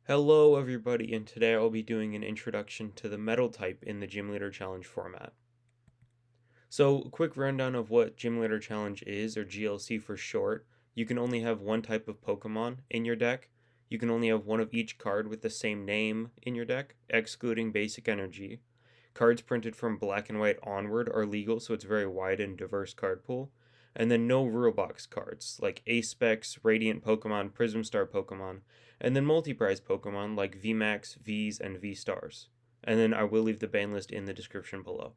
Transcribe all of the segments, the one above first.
Hello everybody, and today I'll be doing an introduction to the metal type in the Gym Leader Challenge format. So, a quick rundown of what Gym Leader Challenge is, or GLC for short. You can only have one type of Pokemon in your deck. You can only have one of each card with the same name in your deck, excluding basic energy. Cards printed from black and white onward are legal, so it's a very wide and diverse card pool. And then no rule box cards, like Ace Specs, Radiant Pokemon, Prism Star Pokemon, and then multi-prize Pokemon like VMAX, Vs, and V Stars. And then I will leave the ban list in the description below.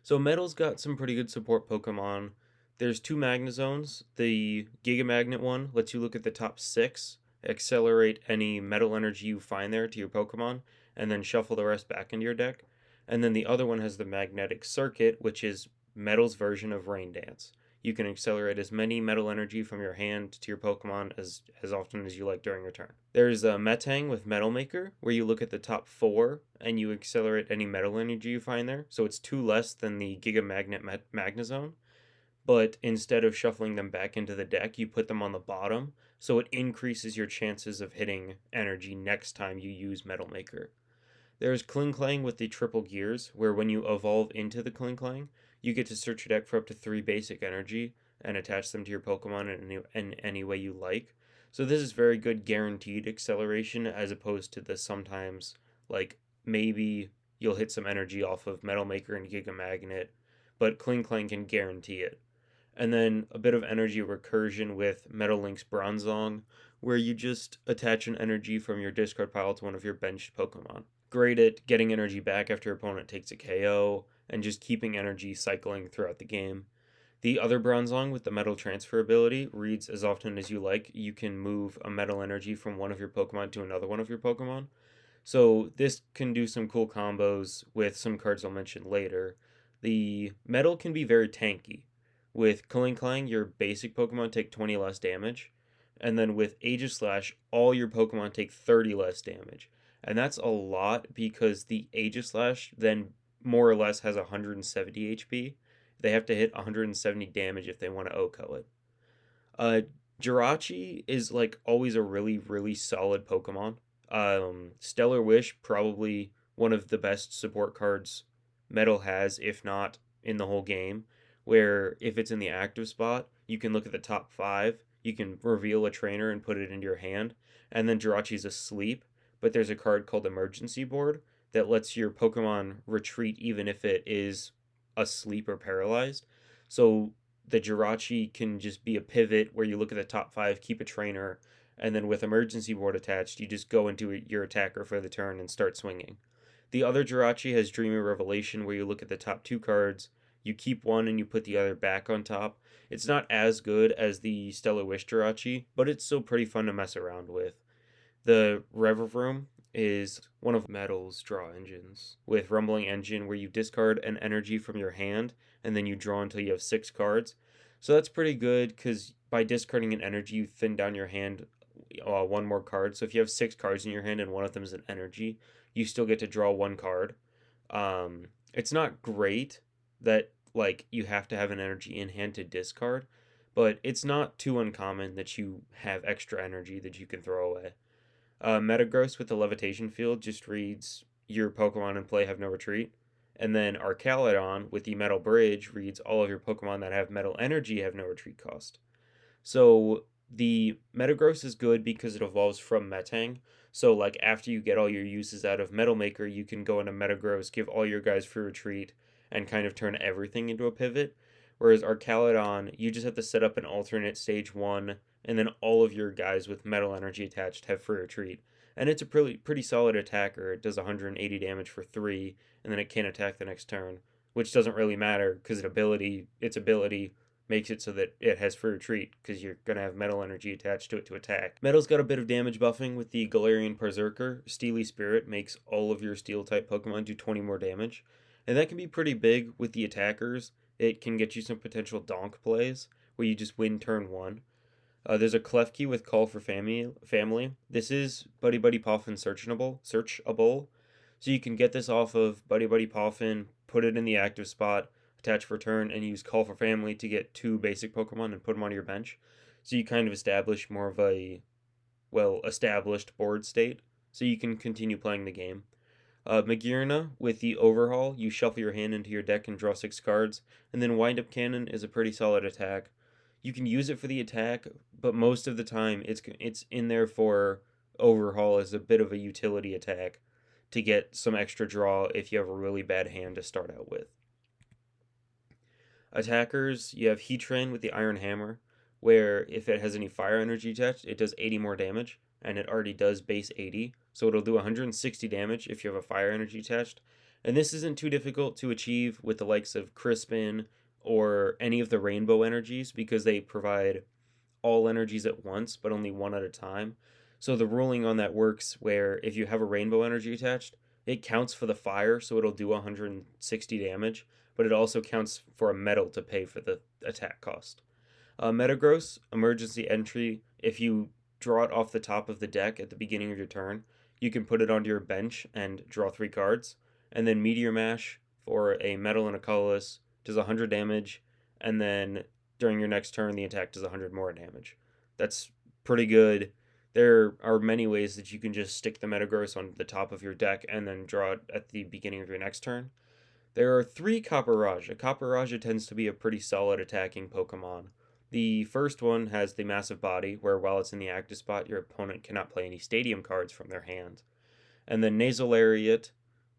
So Metal's got some pretty good support Pokemon. There's two Magnezones. The Giga Magnet one lets you look at the top six, accelerate any metal energy you find there to your Pokemon, and then shuffle the rest back into your deck. And then the other one has the Magnetic Circuit, which is Metal's version of Rain Dance. You can accelerate as many metal energy from your hand to your Pokemon as often as you like during your turn. There's a Metang with Metal Maker, where you look at the top four and you accelerate any metal energy you find there. So it's two less than the Giga Magnet Magnezone, but instead of shuffling them back into the deck, you put them on the bottom, so it increases your chances of hitting energy next time you use Metal Maker. There's Klinklang with the triple gears, where when you evolve into the Klinklang, you get to search your deck for up to 3 basic energy and attach them to your Pokemon in any way you like. So this is very good guaranteed acceleration as opposed to the sometimes, like, maybe you'll hit some energy off of Metal Maker and Giga Magnet, but Klinklang can guarantee it. And then a bit of energy recursion with Metal Link's Bronzong, where you just attach an energy from your discard pile to one of your benched Pokemon. Great at getting energy back after your opponent takes a KO, and just keeping energy cycling throughout the game. The other Bronzong with the Metal Transfer ability reads as often as you like. You can move a metal energy from one of your Pokemon to another one of your Pokemon. So this can do some cool combos with some cards I'll mention later. The metal can be very tanky. With Klinklang, your basic Pokemon take 20 less damage, and then with Aegislash, all your Pokemon take 30 less damage. And that's a lot because the Aegislash then more or less has 170 HP. They have to hit 170 damage if they want to OHKO it. Uh, Jirachi is like always a really, really solid Pokemon. Stellar Wish, probably one of the best support cards Metal has, if not in the whole game. Where if it's in the active spot, you can look at the top five, you can reveal a trainer and put it into your hand, and then Jirachi's asleep. But there's a card called Emergency Board that lets your Pokemon retreat even if it is asleep or paralyzed. So the Jirachi can just be a pivot where you look at the top five, keep a trainer, and then with Emergency Board attached, you just go into your attacker for the turn and start swinging. The other Jirachi has Dreamy Revelation, where you look at the top two cards, you keep one and you put the other back on top. It's not as good as the Stellar Wish Jirachi, but it's still pretty fun to mess around with. The Revavroom is one of Metal's draw engines, with Rumbling Engine, where you discard an energy from your hand and then you draw until you have 6 cards. So that's pretty good because by discarding an energy, you thin down your hand one more card. So if you have 6 cards in your hand and one of them is an energy, you still get to draw one card. It's not great that like you have to have an energy in hand to discard, but it's not too uncommon that you have extra energy that you can throw away. Metagross with the Levitation Field just reads your Pokemon in play have no retreat. And then Arcaludon with the Metal Bridge reads all of your Pokemon that have Metal Energy have no retreat cost. So the Metagross is good because it evolves from Metang. So like after you get all your uses out of Metal Maker, you can go into Metagross, give all your guys free retreat, and kind of turn everything into a pivot. Whereas Arcaludon, you just have to set up an alternate stage 1, and then all of your guys with metal energy attached have free retreat. And it's a pretty solid attacker. It does 180 damage for 3, and then it can attack the next turn, which doesn't really matter because its ability makes it so that it has free retreat because you're going to have metal energy attached to it to attack. Metal's got a bit of damage buffing with the Galarian Berserker. Steely Spirit makes all of your steel type Pokemon do 20 more damage, and that can be pretty big with the attackers. It can get you some potential donk plays where you just win turn 1. There's a Klefki with Call for Family. This is Buddy Buddy Poffin searchable. So you can get this off of Buddy Buddy Poffin, put it in the active spot, attach for turn, and use Call for Family to get 2 basic Pokemon and put them on your bench. So you kind of establish more of a well, established board state, so you can continue playing the game. Magirna, with the overhaul, you shuffle your hand into your deck and draw 6 cards, and then Wind Up Cannon is a pretty solid attack. You can use it for the attack, but most of the time it's in there for overhaul as a bit of a utility attack to get some extra draw if you have a really bad hand to start out with. Attackers, you have Heatran with the Iron Hammer, where if it has any fire energy attached, it does 80 more damage, and it already does base 80, so it'll do 160 damage if you have a fire energy attached. And this isn't too difficult to achieve with the likes of Crispin or any of the rainbow energies because they provide all energies at once, but only one at a time. So the ruling on that works where if you have a rainbow energy attached, it counts for the fire, so it'll do 160 damage, but it also counts for a metal to pay for the attack cost. Metagross, emergency entry. If you draw it off the top of the deck at the beginning of your turn, you can put it onto your bench and draw 3 cards. And then Meteor Mash for a metal and a colorless does 100 damage, and then during your next turn, the attack does 100 more damage. That's pretty good. There are many ways that you can just stick the Metagross on the top of your deck and then draw it at the beginning of your next turn. There are 3 Copperajah. Copperajah tends to be a pretty solid attacking Pokemon. The first one has the massive body, where while it's in the active spot, your opponent cannot play any stadium cards from their hand. And then Nasal Lariat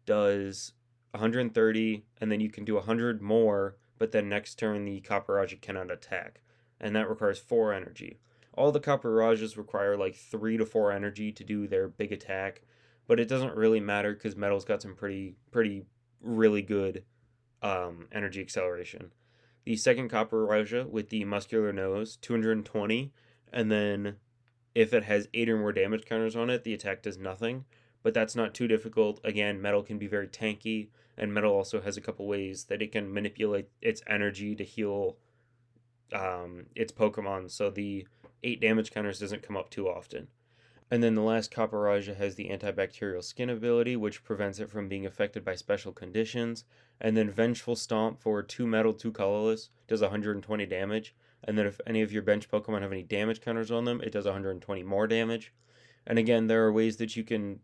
does 130, and then you can do 100 more, but then next turn the Copperajah cannot attack, and that requires 4 energy. All the Copperajahs require like 3 to 4 energy to do their big attack, but it doesn't really matter because Metal's got some pretty really good energy acceleration. The second Copperajah with the muscular nose, 220, and then if it has 8 or more damage counters on it, the attack does nothing, but that's not too difficult. Again, Metal can be very tanky, and Metal also has a couple ways that it can manipulate its energy to heal its Pokemon, so the 8 damage counters doesn't come up too often. And then the last Copperajah has the antibacterial skin ability, which prevents it from being affected by special conditions. And then Vengeful Stomp for 2 metal, 2 colorless does 120 damage. And then if any of your bench Pokemon have any damage counters on them, it does 120 more damage. And again, there are ways that you can.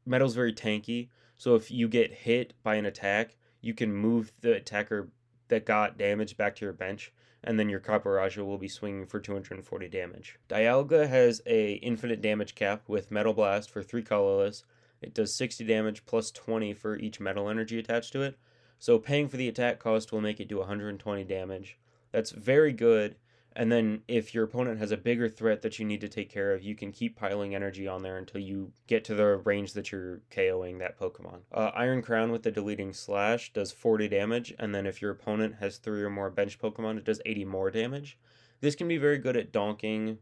Metal's very tanky, so if you get hit by an attack, you can move the attacker that got damage back to your bench, and then your Copperajah will be swinging for 240 damage. Dialga has a infinite damage cap with Metal Blast for 3 colorless. It does 60 damage plus 20 for each metal energy attached to it. So paying for the attack cost will make it do 120 damage. That's very good. And then if your opponent has a bigger threat that you need to take care of, you can keep piling energy on there until you get to the range that you're KOing that Pokemon. Iron Crown with the deleting slash does 40 damage, and then if your opponent has 3 or more bench Pokemon, it does 80 more damage. This can be very good at donking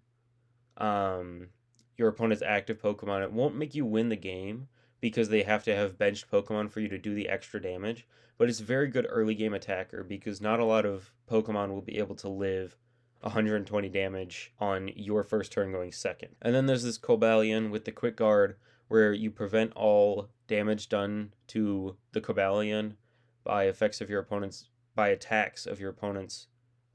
your opponent's active Pokemon. It won't make you win the game because they have to have benched Pokemon for you to do the extra damage, but it's a very good early game attacker because not a lot of Pokemon will be able to live 120 damage on your first turn going second. And then there's this Cobalion with the Quick Guard where you prevent all damage done to the Cobalion by attacks of your opponent's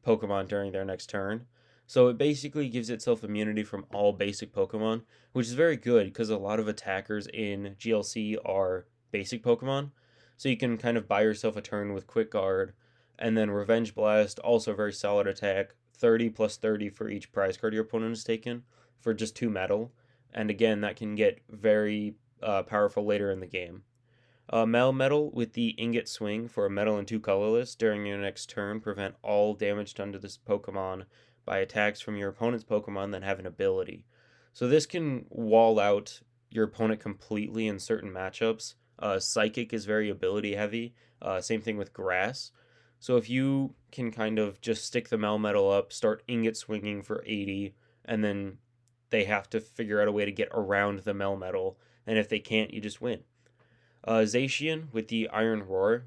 Pokemon during their next turn. So it basically gives itself immunity from all basic Pokemon, which is very good because a lot of attackers in GLC are basic Pokemon. So you can kind of buy yourself a turn with Quick Guard, and then Revenge Blast, also a very solid attack, 30 plus 30 for each prize card your opponent has taken for just 2 metal. And again, that can get very powerful later in the game. Metal with the Ingot Swing for a metal and 2 colorless during your next turn. Prevent all damage done to this Pokemon by attacks from your opponent's Pokemon that have an ability. So this can wall out your opponent completely in certain matchups. Psychic is very ability heavy. Same thing with Grass. So if you can kind of just stick the Melmetal up, start Ingot Swinging for 80, and then they have to figure out a way to get around the Melmetal, and if they can't, you just win. Zacian with the Iron Roar,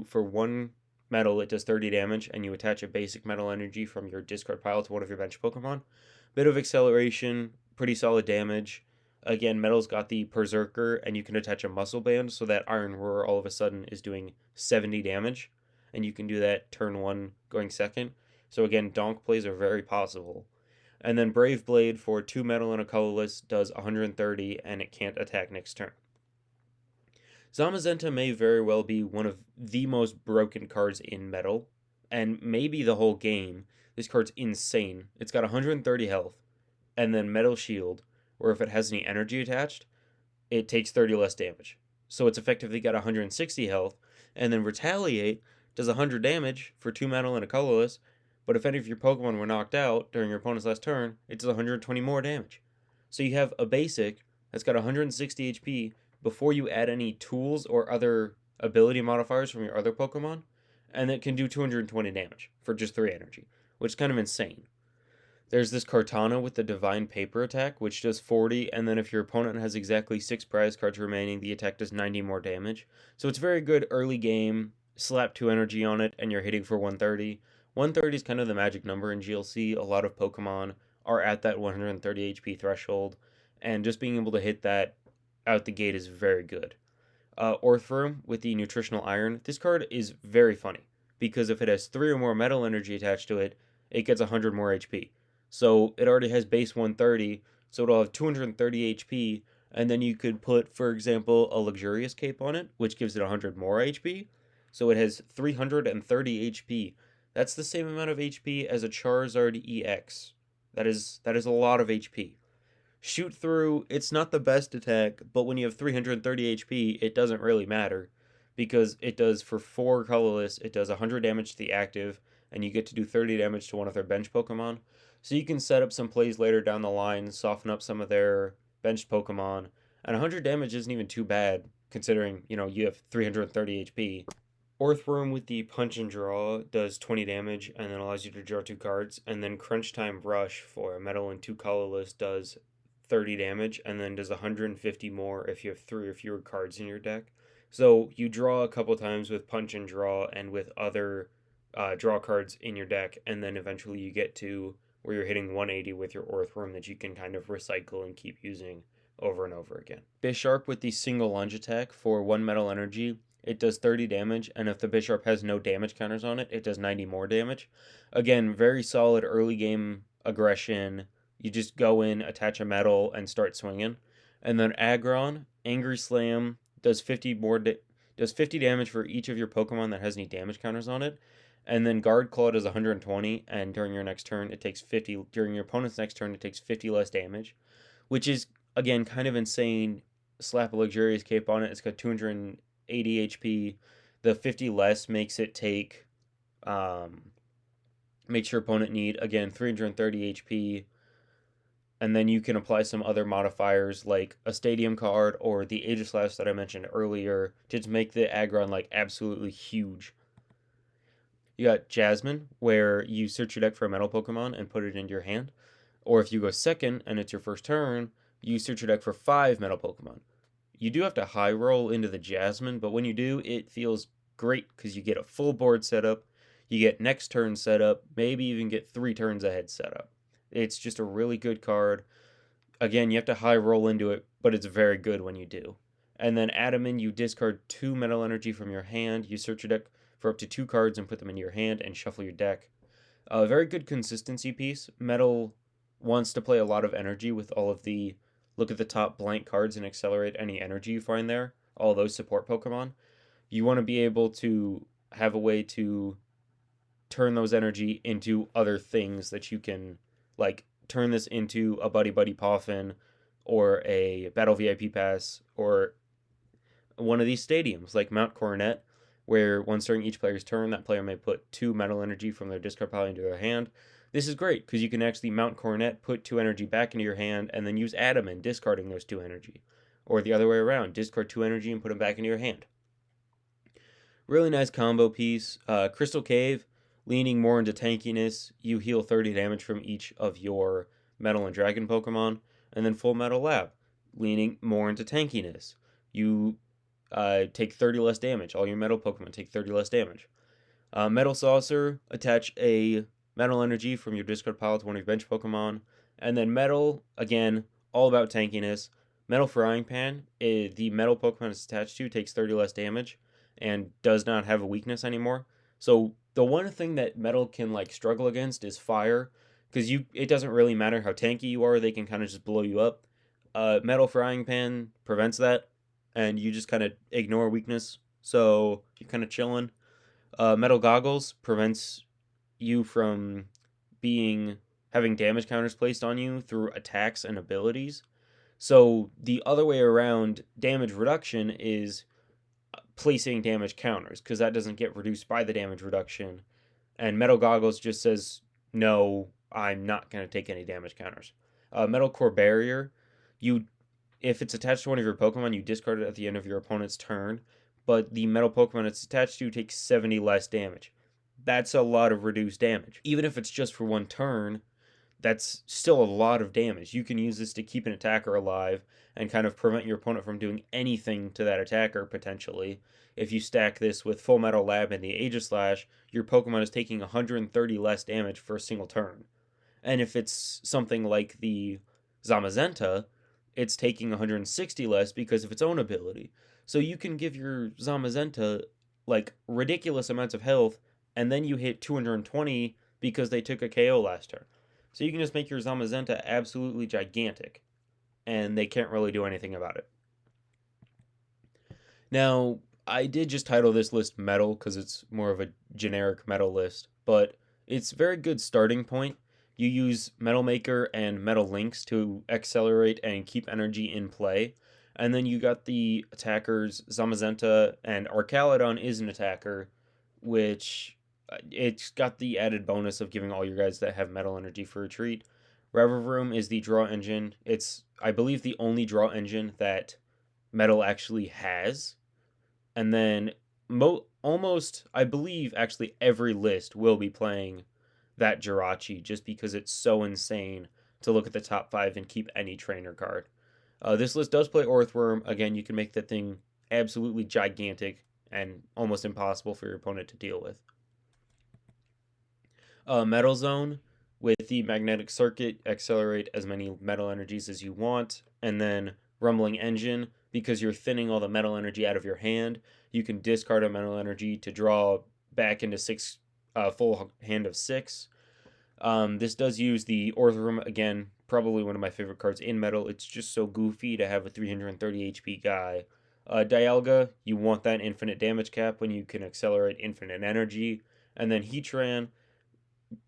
for 1 metal it does 30 damage, and you attach a basic metal energy from your discard pile to one of your bench Pokemon. Bit of acceleration, pretty solid damage. Again, Metal's got the Berserker, and you can attach a Muscle Band, so that Iron Roar all of a sudden is doing 70 damage, and you can do that turn 1 going second. So again, donk plays are very possible. And then Brave Blade for 2 metal and a colorless does 130 and it can't attack next turn. Zamazenta may very well be one of the most broken cards in Metal, and maybe the whole game. This card's insane. It's got 130 health, and then Metal Shield, or if it has any energy attached, it takes 30 less damage. So it's effectively got 160 health, and then Retaliate does 100 damage for 2 metal and a colorless, but if any of your Pokemon were knocked out during your opponent's last turn, it does 120 more damage. So you have a basic that's got 160 HP before you add any tools or other ability modifiers from your other Pokemon, and it can do 220 damage for just 3 energy, which is kind of insane. There's this Kartana with the Divine Paper attack, which does 40, and then if your opponent has exactly 6 prize cards remaining, the attack does 90 more damage. So it's very good early game, slap 2 energy on it, and you're hitting for 130. 130 is kind of the magic number in GLC. A lot of Pokemon are at that 130 HP threshold, and just being able to hit that out the gate is very good. Orthworm with the Nutritional Iron. This card is very funny, because if it has 3 or more metal energy attached to it, it gets 100 more HP. So it already has base 130, so it'll have 230 HP, and then you could put, for example, a Luxurious Cape on it, which gives it 100 more HP. So it has 330 HP. That's the same amount of HP as a Charizard EX. That is a lot of HP. Shoot Through, it's not the best attack, but when you have 330 HP, it doesn't really matter, because it does, for 4 colorless, it does 100 damage to the active, and you get to do 30 damage to one of their bench Pokemon. So you can set up some plays later down the line, soften up some of their benched Pokemon, and 100 damage isn't even too bad, considering, you have 330 HP. Orthworm with the Punch and Draw does 20 damage and then allows you to draw 2 cards, and then Crunch Time Rush for a metal and 2 colorless does 30 damage and then does 150 more if you have 3 or fewer cards in your deck. So you draw a couple times with Punch and Draw and with other draw cards in your deck, and then eventually you get to where you're hitting 180 with your Orthworm that you can kind of recycle and keep using over and over again. Bisharp with the single lunge attack for 1 metal energy. It does 30 damage, and if the Bisharp has no damage counters on it, it does 90 more damage. Again, very solid early game aggression. You just go in, attach a metal, and start swinging. And then Aggron, Angry Slam, does 50 damage for each of your Pokemon that has any damage counters on it. And then Guard Claw does 120, and during your next turn, it takes 50. During your opponent's next turn, it takes 50 less damage, which is, again, kind of insane. Slap a Luxurious Cape on it. It's got 280 HP. The 50 less makes it take, makes your opponent need, again, 330 HP. And then you can apply some other modifiers like a Stadium card or the Aegislash that I mentioned earlier to just make the Aggron like absolutely huge. You got Jasmine, where you search your deck for a metal Pokemon and put it into your hand. Or if you go second and it's your first turn, you search your deck for 5 metal Pokemon. You do have to high roll into the Jasmine, but when you do, it feels great because you get a full board setup, you get next turn setup, maybe even get 3 turns ahead setup. It's just a really good card. Again, you have to high roll into it, but it's very good when you do. And then Adaman, you discard 2 metal energy from your hand, you search your deck for up to 2 cards and put them into your hand and shuffle your deck. A very good consistency piece. Metal wants to play a lot of energy with all of the look at the top blank cards and accelerate any energy you find there, all those support Pokemon. You want to be able to have a way to turn those energy into other things that you can, like, turn this into a Buddy Buddy Poffin or a Battle VIP Pass or one of these stadiums like Mount Coronet, where once during each player's turn, that player may put 2 metal energy from their discard pile into their hand. This is great because you can actually Mount Coronet, put 2 energy back into your hand, and then use Adaman, discarding those 2 energy. Or the other way around, discard 2 energy and put them back into your hand. Really nice combo piece. Crystal Cave, leaning more into tankiness. You heal 30 damage from each of your Metal and Dragon Pokemon. And then Full Metal Lab, leaning more into tankiness. You take 30 less damage. All your Metal Pokemon take 30 less damage. Metal Saucer, attach a Metal Energy from your discard pile to one of your bench Pokemon. And then Metal, again, all about tankiness. Metal Frying Pan, the Metal Pokemon it's attached to takes 30 less damage and does not have a weakness anymore. So the one thing that Metal can struggle against is fire, because it doesn't really matter how tanky you are, they can kind of just blow you up. Metal Frying Pan prevents that, and you just kind of ignore weakness, so you're kind of chilling. Metal Goggles prevents you from being having damage counters placed on you through attacks and abilities. So the other way around damage reduction is placing damage counters, because that doesn't get reduced by the damage reduction. And Metal Goggles just says, no, I'm not going to take any damage counters. Metal Core Barrier, you if it's attached to one of your Pokemon, you discard it at the end of your opponent's turn, but the metal Pokemon it's attached to takes 70 less damage. That's a lot of reduced damage. Even if it's just for one turn, that's still a lot of damage. You can use this to keep an attacker alive and kind of prevent your opponent from doing anything to that attacker potentially. If you stack this with Full Metal Lab and the Aegislash, your Pokemon is taking 130 less damage for a single turn. And if it's something like the Zamazenta, it's taking 160 less because of its own ability. So you can give your Zamazenta like ridiculous amounts of health, and then you hit 220 because they took a KO last turn. So you can just make your Zamazenta absolutely gigantic, and they can't really do anything about it. Now, I did just title this list Metal because it's more of a generic metal list, but it's a very good starting point. You use Metal Maker and Metal Links to accelerate and keep energy in play. And then you got the attackers Zamazenta, and Arcaludon is an attacker, which it's got the added bonus of giving all your guys that have metal energy for a treat. Revavroom is the draw engine. It's, I believe, the only draw engine that metal actually has. And then almost, I believe, actually every list will be playing that Jirachi just because it's so insane to look at the top 5 and keep any trainer card. This list does play Earthworm. Again, you can make that thing absolutely gigantic and almost impossible for your opponent to deal with. Metal Zone with the Magnetic Circuit, accelerate as many metal energies as you want, and then Rumbling Engine, because you're thinning all the metal energy out of your hand, you can discard a metal energy to draw back into full hand of 6. This does use the Orthrum, again, probably one of my favorite cards in Metal. It's just so goofy to have a 330 HP guy. Dialga, you want that infinite damage cap when you can accelerate infinite energy. And then Heatran,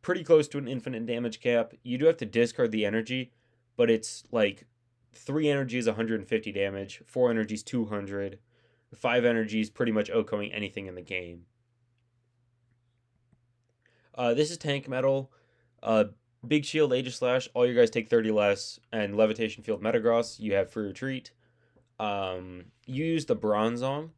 pretty close to an infinite damage cap. You do have to discard the energy, but it's like 3 energy is 150 damage, 4 energy is 200, 5 energy is pretty much OHKOing anything in the game. This is Tank Metal. Big Shield, Aegislash, all your guys take 30 less, and Levitation Field Metagross, you have free retreat. You use the Bronzong.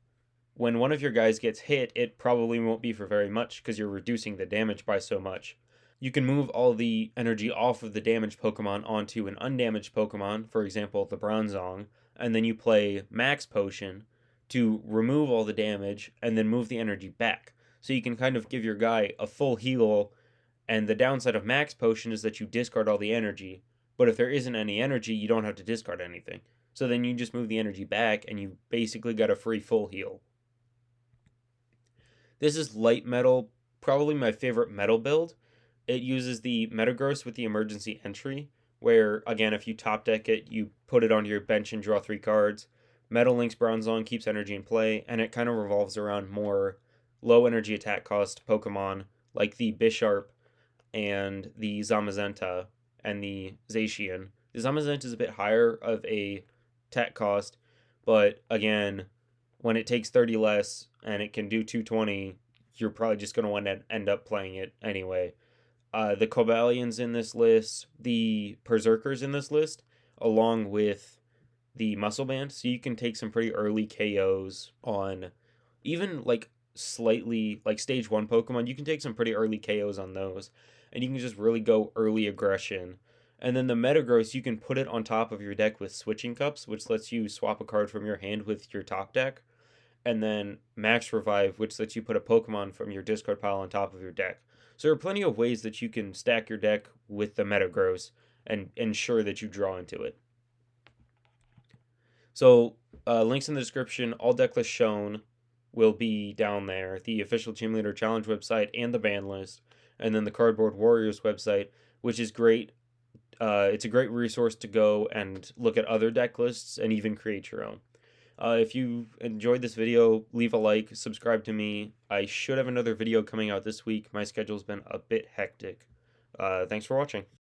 When one of your guys gets hit, it probably won't be for very much because you're reducing the damage by so much. You can move all the energy off of the damaged Pokemon onto an undamaged Pokemon, for example, the Bronzong, and then you play Max Potion to remove all the damage and then move the energy back. So you can kind of give your guy a full heal, and the downside of Max Potion is that you discard all the energy, but if there isn't any energy, you don't have to discard anything. So then you just move the energy back, and you basically got a free full heal. This is Light Metal, probably my favorite metal build. It uses the Metagross with the emergency entry, where, again, if you top deck it, you put it onto your bench and draw 3 cards. Metal Link's Bronzong keeps energy in play, and it kind of revolves around more low energy attack cost Pokemon, like the Bisharp and the Zamazenta and the Zacian. The Zamazenta is a bit higher of a attack cost, but again, when it takes 30 less and it can do 220, you're probably just going to end up playing it anyway. The Cobalions in this list, the Berserkers in this list, along with the Muscle Band, so you can take some pretty early KOs on even like slightly like stage 1 Pokemon. You can take some pretty early KOs on those, and you can just really go early aggression. And then the Metagross, you can put it on top of your deck with Switching Cups, which lets you swap a card from your hand with your top deck. And then Max Revive, which lets you put a Pokemon from your discard pile on top of your deck. So there are plenty of ways that you can stack your deck with the Metagross and ensure that you draw into it. So links in the description, all deck lists shown will be down there. The official Gym Leader Challenge website and the ban list. And then the Cardboard Warriors website, which is great. It's a great resource to go and look at other deck lists and even create your own. If you enjoyed this video, leave a like, subscribe to me. I should have another video coming out this week. My schedule's been a bit hectic. Thanks for watching.